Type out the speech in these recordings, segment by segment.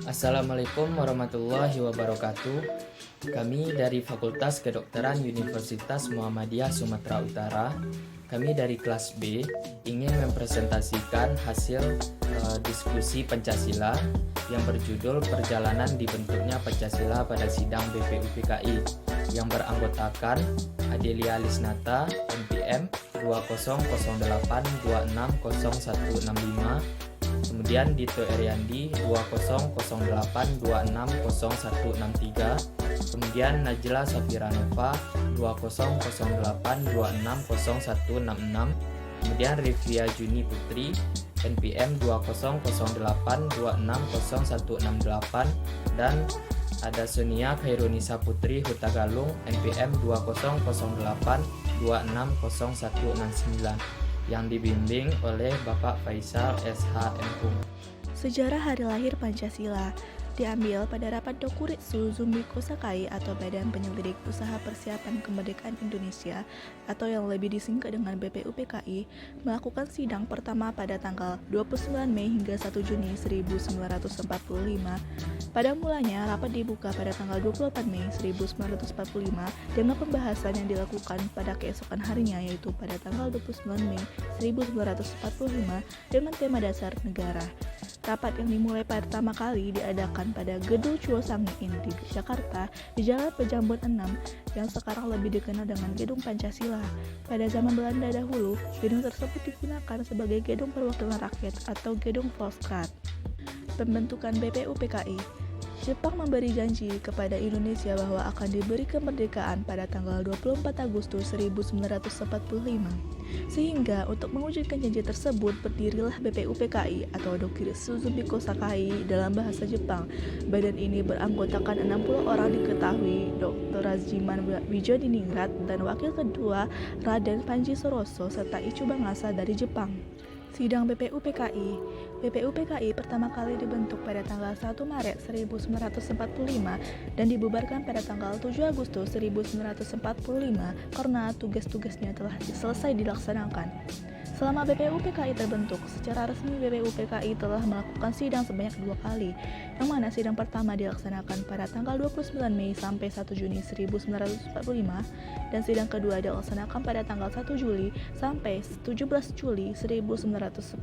Assalamualaikum warahmatullahi wabarakatuh. Kami dari Fakultas Kedokteran Universitas Muhammadiyah Sumatera Utara, kami dari kelas B ingin mempresentasikan hasil diskusi Pancasila yang berjudul Perjalanan Dibentuknya Pancasila pada Sidang BPUPKI yang beranggotakan Adelia Lisnata, NPM 2008260165, kemudian Dito Eriandi 2008260163, kemudian Najla Safiranova 2008260166, kemudian Rivia Juni Putri NPM 2008260168, dan ada Sonia Khairunisa Putri Hutagalung NPM 2008260169 yang dibimbing oleh Bapak Faisal SH.M.Hum. Sejarah hari lahir Pancasila diambil pada rapat Dokuritsu Zumbiko Sakai atau Badan Penyelidik Usaha Persiapan Kemerdekaan Indonesia atau yang lebih disingkat dengan BPUPKI melakukan sidang pertama pada tanggal 29 Mei hingga 1 Juni 1945. Pada mulanya rapat dibuka pada tanggal 24 Mei 1945 dengan pembahasan yang dilakukan pada keesokan harinya yaitu pada tanggal 29 Mei 1945 dengan tema dasar negara. Rapat yang dimulai pertama kali diadakan pada Gedung Chuosangi di Jakarta di Jalan Pejambon 6 yang sekarang lebih dikenal dengan Gedung Pancasila. Pada zaman Belanda dahulu, gedung tersebut digunakan sebagai Gedung Perwakilan Rakyat atau Gedung Volksraad. Pembentukan BPUPKI. Jepang memberi janji kepada Indonesia bahwa akan diberi kemerdekaan pada tanggal 24 Agustus 1945. Sehingga untuk mewujudkan janji tersebut berdirilah BPUPKI atau Dokuritsu Zumbiko Sakai dalam bahasa Jepang. Badan ini beranggotakan 60 orang diketahui Dr. Rajiman Wijodiningrat dan Wakil Ketua Raden Panji Soroso serta Ichu Bangasa dari Jepang. Sidang BPUPKI. BPUPKI pertama kali dibentuk pada tanggal 1 Maret 1945 dan dibubarkan pada tanggal 7 Agustus 1945 karena tugas-tugasnya telah selesai dilaksanakan. Selama BPUPKI terbentuk, secara resmi BPUPKI telah melakukan sidang sebanyak 2 kali, yang mana sidang pertama dilaksanakan pada tanggal 29 Mei sampai 1 Juni 1945 dan sidang kedua dilaksanakan pada tanggal 1 Juli sampai 17 Juli 1945.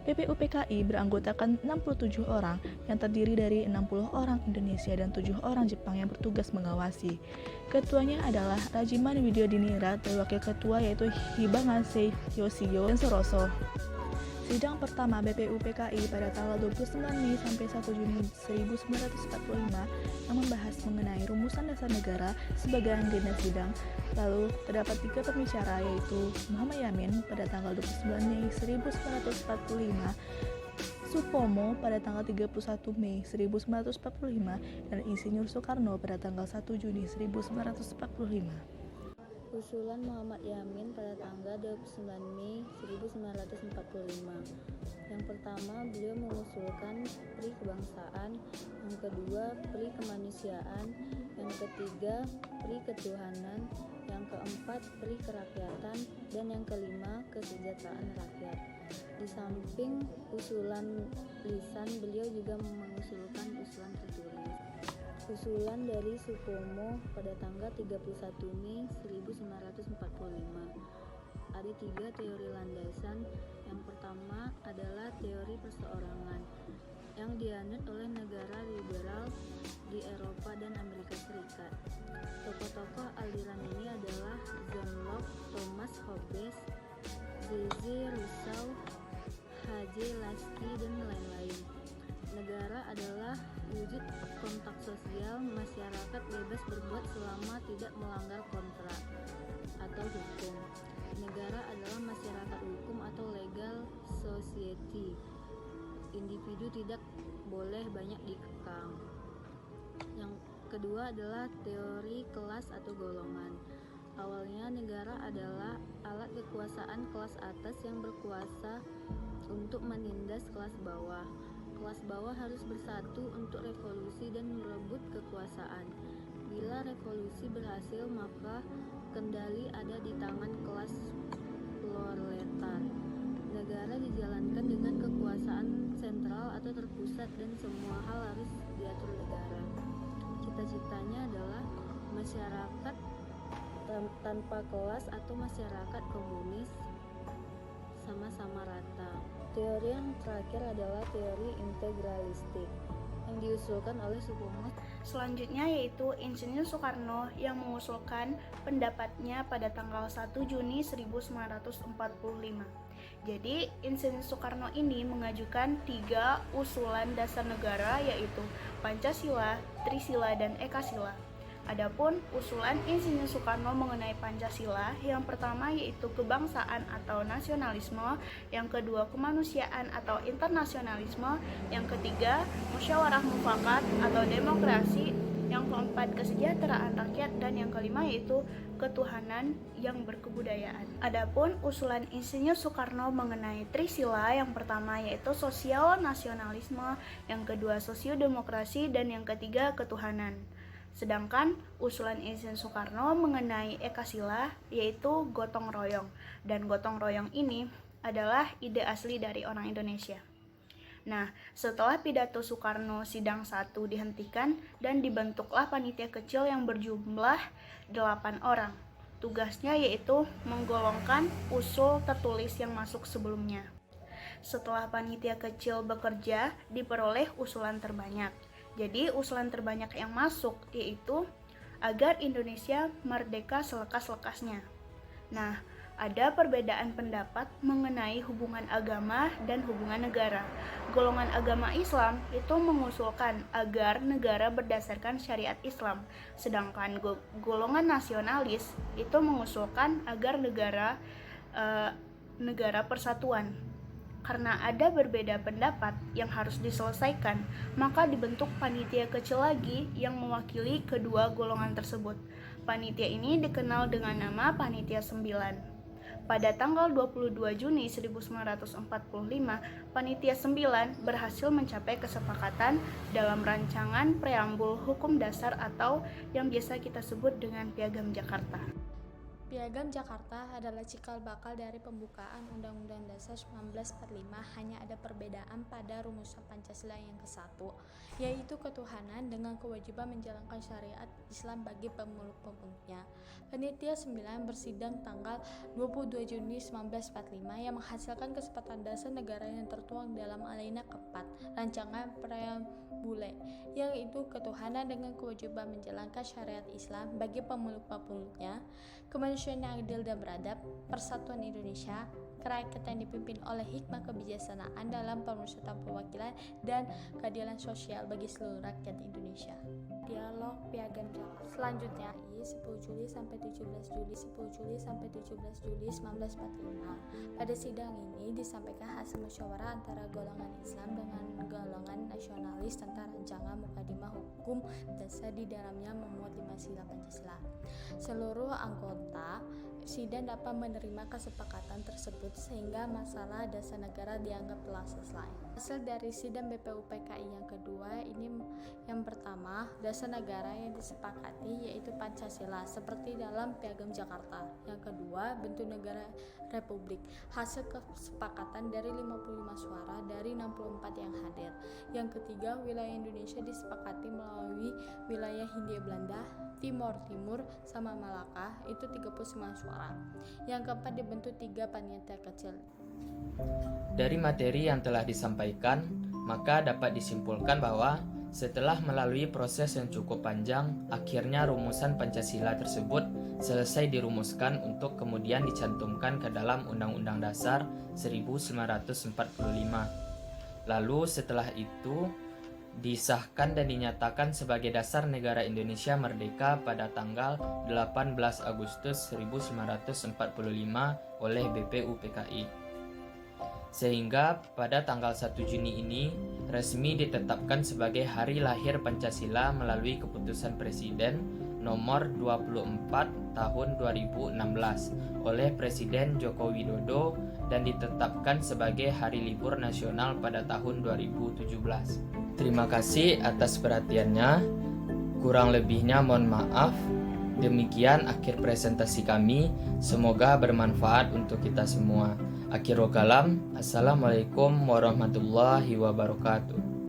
BPUPKI beranggotakan 67 orang yang terdiri dari 60 orang Indonesia dan 7 orang Jepang yang bertugas mengawasi. Ketuanya adalah Rajiman Wijodiningrat dan wakil ketua yaitu Hibangase Yoshio dan Soroso. Sidang pertama BPUPKI pada tanggal 29 Mei sampai 1 Juni 1945 yang membahas mengenai rumusan dasar negara sebagai agenda sidang. Lalu terdapat 3 pembicara yaitu Muhammad Yamin pada tanggal 29 Mei 1945, Supomo pada tanggal 31 Mei 1945 dan Insinyur Soekarno pada tanggal 1 Juni 1945. Usulan Muhammad Yamin pada tanggal 29 Mei 1945. Yang pertama, beliau mengusulkan pri kebangsaan, yang kedua pri kemanusiaan, yang ketiga pri ketuhanan, yang keempat pri kerakyatan, dan yang kelima kesejahteraan rakyat. Di samping usulan lisan, beliau juga mengusulkan usulan tertulis. Usulan dari Supomo pada tanggal 31 Mei 1945. Ada 3 teori landasan. Yang pertama adalah teori perseorangan yang dianut oleh negara liberal di Eropa dan Amerika Serikat. Tokoh-tokoh aliran ini adalah John Locke, Thomas Hobbes, J.J. Rousseau, H.J. Lasky, dan lain-lain. Negara adalah wujud kontak sosial, masyarakat bebas berbuat selama tidak melanggar kontrak atau hukum. Negara adalah masyarakat hukum atau legal society. Individu tidak boleh banyak dikekang. Yang kedua adalah teori kelas atau golongan. Awalnya negara adalah alat kekuasaan kelas atas yang berkuasa untuk menindas kelas bawah. Kelas bawah harus bersatu untuk revolusi dan merebut kekuasaan. Bila revolusi berhasil, maka kendali ada di tangan kelas proletar. Bernegara dijalankan dengan kekuasaan sentral atau terpusat dan semua hal harus diatur negara. Cita-citanya adalah masyarakat tanpa kelas atau masyarakat komunis sama-sama rata. Teori yang terakhir adalah teori integralistik yang diusulkan oleh Supomo. Selanjutnya yaitu Insinyur Soekarno yang mengusulkan pendapatnya pada tanggal 1 Juni 1945. Jadi Insinyur Soekarno ini mengajukan 3 usulan dasar negara, yaitu Pancasila, Trisila, dan Ekasila. Adapun usulan Insinyur Soekarno mengenai Pancasila, yang pertama yaitu kebangsaan atau nasionalisme, yang kedua kemanusiaan atau internasionalisme, yang ketiga musyawarah mufakat atau demokrasi, yang keempat kesejahteraan rakyat, dan yang kelima yaitu ketuhanan yang berkebudayaan. Adapun usulan Insinyur Soekarno mengenai Trisila, yang pertama yaitu sosial nasionalisme, yang kedua sosiodemokrasi, dan yang ketiga ketuhanan. Sedangkan usulan Insinyur Soekarno mengenai Ekasila yaitu gotong royong, dan gotong royong ini adalah ide asli dari orang Indonesia. Nah, setelah pidato Soekarno sidang 1 dihentikan dan dibentuklah panitia kecil yang berjumlah 8 orang. Tugasnya yaitu menggolongkan usul tertulis yang masuk sebelumnya. Setelah panitia kecil bekerja, diperoleh usulan terbanyak. Jadi usulan terbanyak yang masuk yaitu agar Indonesia merdeka selekas-lekasnya. Nah, ada perbedaan pendapat mengenai hubungan agama dan hubungan negara. Golongan agama Islam itu mengusulkan agar negara berdasarkan syariat Islam, sedangkan golongan nasionalis itu mengusulkan agar negara persatuan. Karena ada berbeda pendapat yang harus diselesaikan, maka dibentuk panitia kecil lagi yang mewakili kedua golongan tersebut. Panitia ini dikenal dengan nama Panitia 9. Pada tanggal 22 Juni 1945, Panitia 9 berhasil mencapai kesepakatan dalam rancangan preambul hukum dasar atau yang biasa kita sebut dengan Piagam Jakarta. Piagam Jakarta adalah cikal bakal dari pembukaan Undang-Undang Dasar 1945, hanya ada perbedaan pada rumusan Pancasila yang ke-1, yaitu ketuhanan dengan kewajiban menjalankan syariat Islam bagi pemeluk-pemeluknya. Panitia 9 bersidang tanggal 22 Juni 1945 yang menghasilkan kesepakatan dasar negara yang tertuang dalam alinea keempat rancangan preambule, yaitu ketuhanan dengan kewajiban menjalankan syariat Islam bagi pemeluk-pemeluknya, kemanusiaan yang adil dan beradab, persatuan Indonesia, kerakyatan dipimpin oleh hikmah kebijaksanaan dalam pemusatan perwakilan dan keadilan sosial bagi seluruh rakyat Indonesia. Dialog Piagam Jakarta. Selanjutnya 10 Juli sampai 17 Juli 10 Juli sampai 17 Juli 1945. Pada sidang ini disampaikan hasil musyawarah antara golongan Islam dengan golongan nasionalis tentang rancangan mukadimah hukum dasar, di dalamnya memuat 5 sila Pancasila. Seluruh anggota sidang dapat menerima kesepakatan tersebut sehingga masalah dasar negara dianggap telah selesai. Hasil dari sidang BPUPKI yang kedua ini, yang pertama, dasar negara yang disepakati yaitu Pancasila seperti dalam Piagam Jakarta. Yang kedua, bentuk negara republik. Hasil kesepakatan dari 55 suara dari 64 yang hadir. Yang ketiga, wilayah Indonesia disepakati melalui wilayah Hindia Belanda, Timor Timur, sama Malaka, itu 39 suara. Yang keempat, dibentuk 3 panitia kecil. Dari materi yang telah disampaikan, maka dapat disimpulkan bahwa setelah melalui proses yang cukup panjang, akhirnya rumusan Pancasila tersebut selesai dirumuskan untuk kemudian dicantumkan ke dalam Undang-Undang Dasar 1945. Lalu setelah itu disahkan dan dinyatakan sebagai dasar negara Indonesia merdeka pada tanggal 18 Agustus 1945 oleh BPUPKI. Sehingga pada tanggal 1 Juni ini resmi ditetapkan sebagai hari lahir Pancasila melalui keputusan Presiden nomor 24 tahun 2016 oleh Presiden Joko Widodo dan ditetapkan sebagai hari libur nasional pada tahun 2017. Terima kasih atas perhatiannya. Kurang lebihnya mohon maaf. Demikian akhir presentasi kami. Semoga bermanfaat untuk kita semua. Akhirul kalam, Assalamualaikum warahmatullahi wabarakatuh.